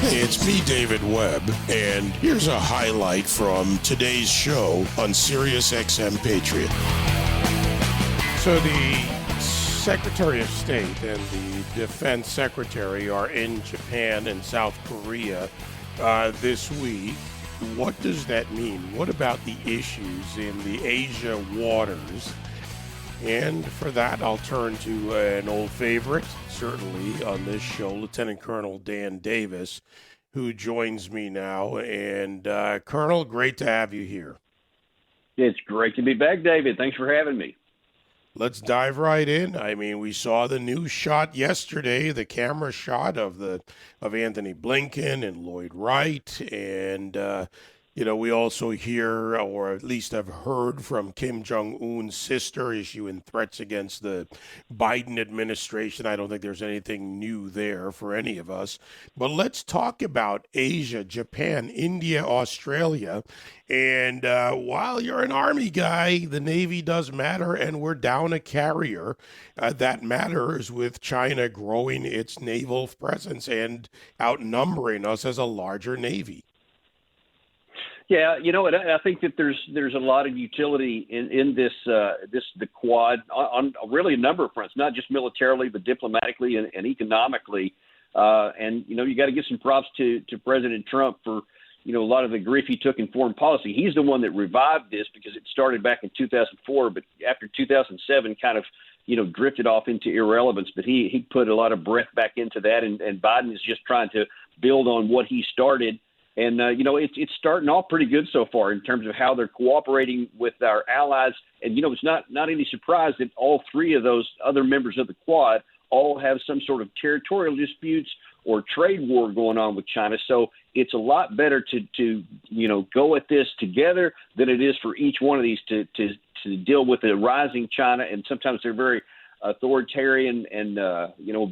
Hey, it's me, David Webb, and here's a highlight from today's show on Sirius XM Patriot. So the Secretary of State and the Defense Secretary are in Japan and South Korea this week. What does that mean? What about the issues in the Asia waters? And for that, I'll turn to an old favorite, certainly on this show, Lieutenant Colonel Dan Davis, who joins me now. And Colonel, great to have you here. It's great to be back, David. Thanks for having me. Let's dive right in. I mean, we saw the new shot yesterday, the camera shot of Anthony Blinken and Lloyd Wright, and we also hear, or at least have heard from Kim Jong-un's sister issuing threats against the Biden administration. I don't think there's anything new there for any of us. But let's talk about Asia, Japan, India, Australia. And while you're an Army guy, the Navy does matter, and we're down a carrier. That matters with China growing its naval presence and outnumbering us as a larger Navy. Yeah, you know what? I think that there's a lot of utility in the Quad on really a number of fronts, not just militarily, but diplomatically and economically. And you got to give some props to President Trump for a lot of the grief he took in foreign policy. He's the one that revived this because it started back in 2004, but after 2007, kind of drifted off into irrelevance. But he put a lot of breath back into that, and Biden is just trying to build on what he started. And, it's starting off pretty good so far in terms of how they're cooperating with our allies. And, it's not any surprise that all three of those other members of the Quad all have some sort of territorial disputes or trade war going on with China. So it's a lot better to go at this together than it is for each one of these to deal with the rising China. And sometimes they're very authoritarian and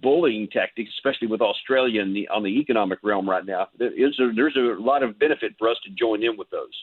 bullying tactics, especially with Australia on the economic realm right now. There's a lot of benefit for us to join in with those.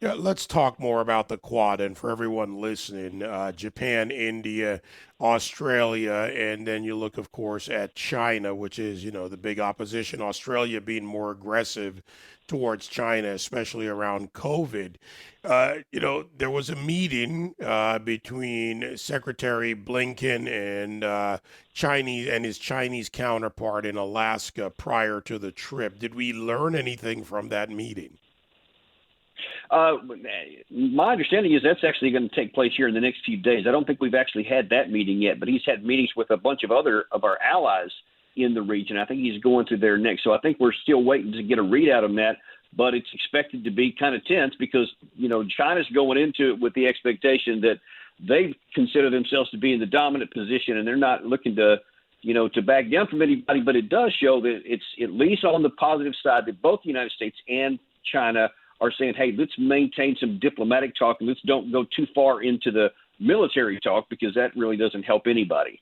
Yeah, let's talk more about the Quad. And for everyone listening, Japan, India, Australia, and then you look, of course, at China, which is, the big opposition. Australia being more aggressive towards China, especially around COVID. There was a meeting between Secretary Blinken and his Chinese counterpart in Alaska prior to the trip. Did we learn anything from that meeting? My understanding is that's actually going to take place here in the next few days. I don't think we've actually had that meeting yet, but he's had meetings with a bunch of other of our allies in the region. I think he's going to there next. So I think we're still waiting to get a readout on that, but it's expected to be kind of tense because, China's going into it with the expectation that they consider themselves to be in the dominant position, and they're not looking to back down from anybody. But it does show that it's at least on the positive side that both the United States and China are saying, hey, let's maintain some diplomatic talk and let's don't go too far into the military talk because that really doesn't help anybody.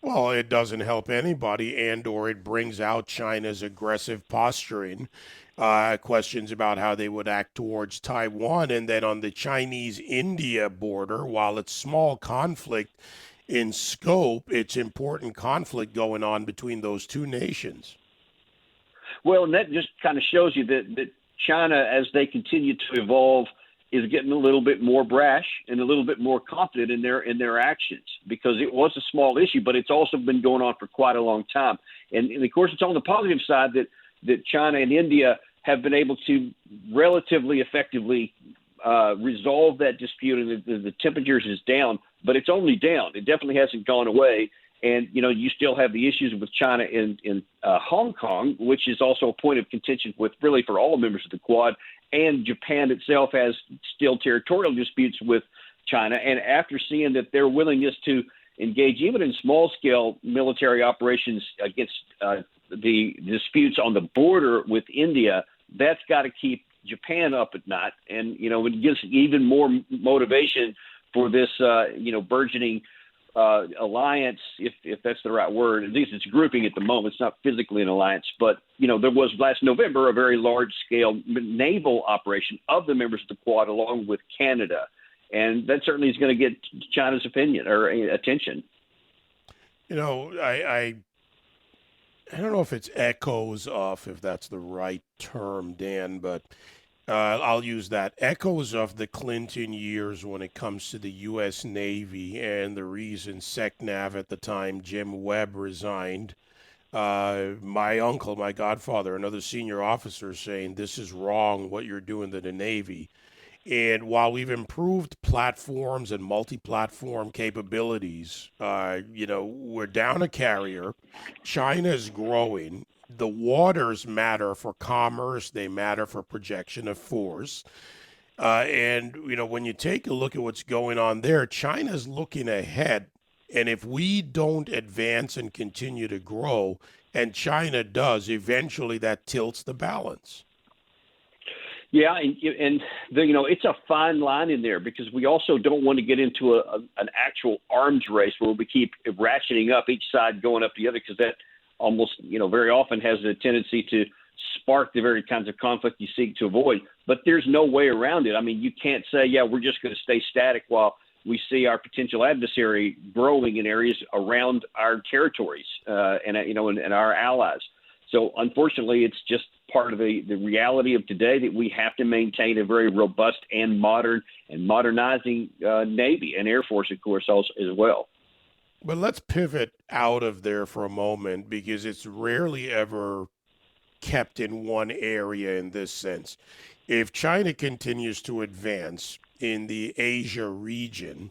Well, it doesn't help anybody, or it brings out China's aggressive posturing, questions about how they would act towards Taiwan. And then on the Chinese-India border, while it's small conflict in scope, it's important conflict going on between those two nations. Well, and that just kind of shows you that China, as they continue to evolve, is getting a little bit more brash and a little bit more confident in their actions because it was a small issue, but it's also been going on for quite a long time. And of course, it's on the positive side that China and India have been able to relatively effectively resolve that dispute, and the temperatures is down, but it's only down. It definitely hasn't gone away. And, you still have the issues with China in Hong Kong, which is also a point of contention for all members of the Quad. And Japan itself has still territorial disputes with China. And after seeing that their willingness to engage even in small-scale military operations against the disputes on the border with India, that's got to keep Japan up at night. And, it gives even more motivation for this, burgeoning alliance, if that's the right word. At least it's grouping at the moment. It's not physically an alliance, but there was last November a very large-scale naval operation of the members of the Quad along with Canada, and that certainly is going to get China's opinion or attention. I I don't know if it's echoes of, if that's the right term, Dan, but I'll use that. Echoes of the Clinton years when it comes to the U.S. Navy and the reason SecNav at the time, Jim Webb, resigned. My uncle, my godfather, another senior officer saying, this is wrong what you're doing to the Navy. And while we've improved platforms and multi-platform capabilities, we're down a carrier. China's growing. The waters matter for commerce. They matter for projection of force. And when you take a look at what's going on there, China's looking ahead. And if we don't advance and continue to grow, and China does, eventually that tilts the balance. Yeah, it's a fine line in there because we also don't want to get into an actual arms race where we keep ratcheting up each side going up the other, because that almost very often has a tendency to spark the very kinds of conflict you seek to avoid. But there's no way around it. I mean, you can't say, yeah, we're just going to stay static while we see our potential adversary growing in areas around our territories and our allies. So unfortunately, it's just part of the reality of today that we have to maintain a very robust and modern and modernizing Navy and Air Force, of course, also as well. But let's pivot out of there for a moment, because it's rarely ever kept in one area in this sense. If China continues to advance in the Asia region,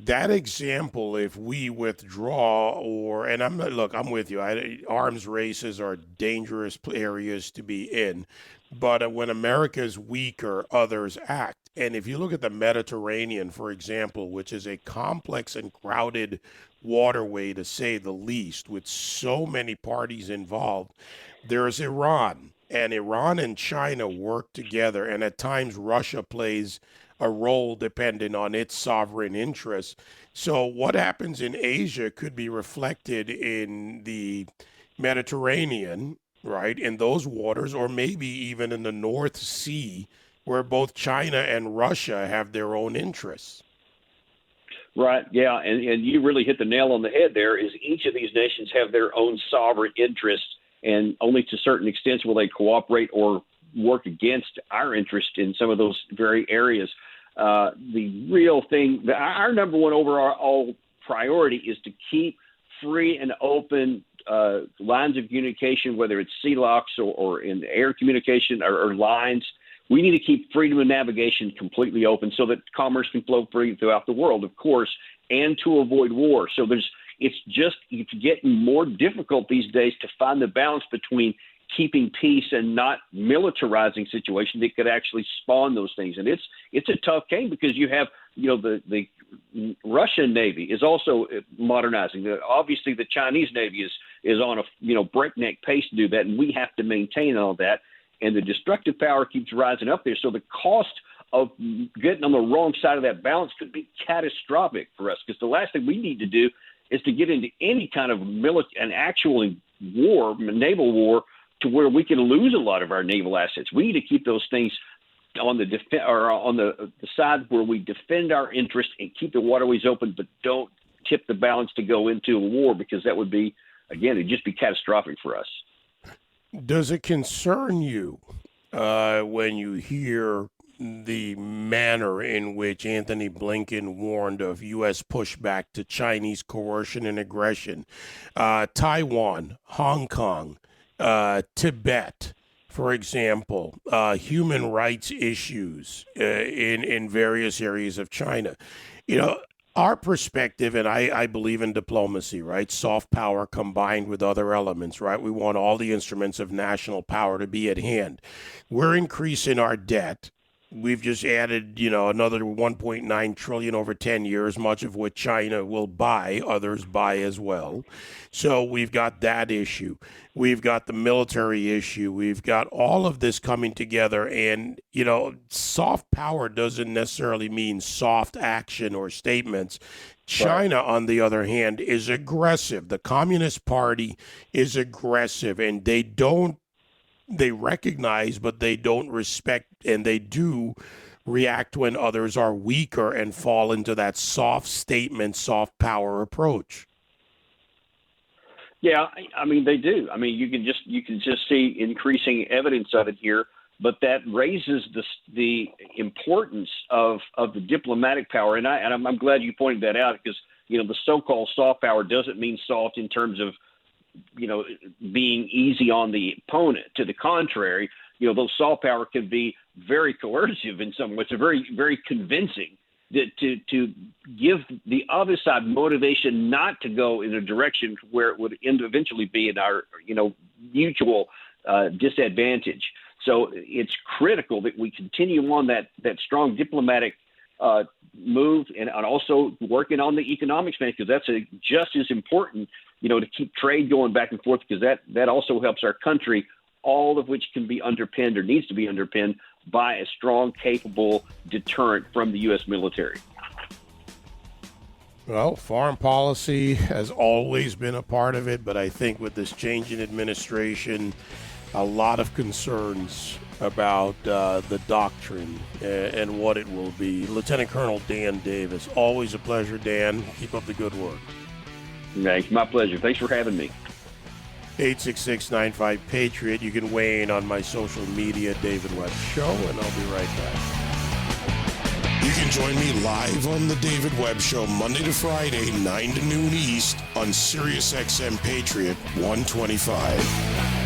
that example, if we withdraw, and I'm with you. Arms races are dangerous areas to be in, but when America is weaker, others act. And if you look at the Mediterranean, for example, which is a complex and crowded waterway to say the least, with so many parties involved, there's Iran. And Iran and China work together, and at times Russia plays a role depending on its sovereign interests. So, what happens in Asia could be reflected in the Mediterranean, right, in those waters, or maybe even in the North Sea, where both China and Russia have their own interests. Right. Yeah. And you really hit the nail on the head there. Is each of these nations have their own sovereign interests, and only to certain extents will they cooperate or work against our interest in some of those very areas. The real thing, our number one overall priority is to keep free and open lines of communication, whether it's sea locks or in air communication or lines. We need to keep freedom of navigation completely open so that commerce can flow free throughout the world, of course, and to avoid war. So it's getting more difficult these days to find the balance between keeping peace and not militarizing situations that could actually spawn those things. And it's a tough game because you have, the Russian Navy is also modernizing. Obviously, the Chinese Navy is on a breakneck pace to do that, and we have to maintain all that. And the destructive power keeps rising up there. So the cost of getting on the wrong side of that balance could be catastrophic for us, because the last thing we need to do is to get into any kind of an actual war, naval war, to where we can lose a lot of our naval assets. We need to keep those things on the side where we defend our interest and keep the waterways open, but don't tip the balance to go into a war, because that would be, again, it'd just be catastrophic for us. Does it concern you when you hear the manner in which Anthony Blinken warned of U.S. pushback to Chinese coercion and aggression, Taiwan, Hong Kong, Tibet, for example, human rights issues in various areas of China? Our perspective, and I believe in diplomacy, right? Soft power combined with other elements, right? We want all the instruments of national power to be at hand. We're increasing our debt. We've just added, another 1.9 trillion over 10 years, much of which China will buy, others buy as well. So we've got that issue. We've got the military issue. We've got all of this coming together. And, soft power doesn't necessarily mean soft action or statements. China, right, on the other hand, is aggressive. The Communist Party is aggressive, and they recognize, but they don't respect, and they do react when others are weaker and fall into that soft statement, soft power approach. Yeah, I mean they do. I mean you can just see increasing evidence of it here, but that raises the importance of the diplomatic power, and I'm glad you pointed that out because the so-called soft power doesn't mean soft in terms of being easy on the opponent. To the contrary, those soft power can be very coercive in some ways. They're very, very convincing to give the other side motivation not to go in a direction where it would eventually be in our, mutual disadvantage. So it's critical that we continue on that strong diplomatic move and also working on the economics, man, because that's just as important, to keep trade going back and forth, because that also helps our country, all of which can be underpinned or needs to be underpinned by a strong, capable deterrent from the U.S. military. Well, foreign policy has always been a part of it, but I think with this change in administration, a lot of concerns about the doctrine and what it will be. Lieutenant Colonel Dan Davis, always a pleasure, Dan. Keep up the good work. Thanks, my pleasure. Thanks for having me. 866-95-PATRIOT. You can weigh in on my social media, David Webb Show, and I'll be right back. You can join me live on the David Webb Show Monday to Friday, 9 to noon East on SiriusXM Patriot 125.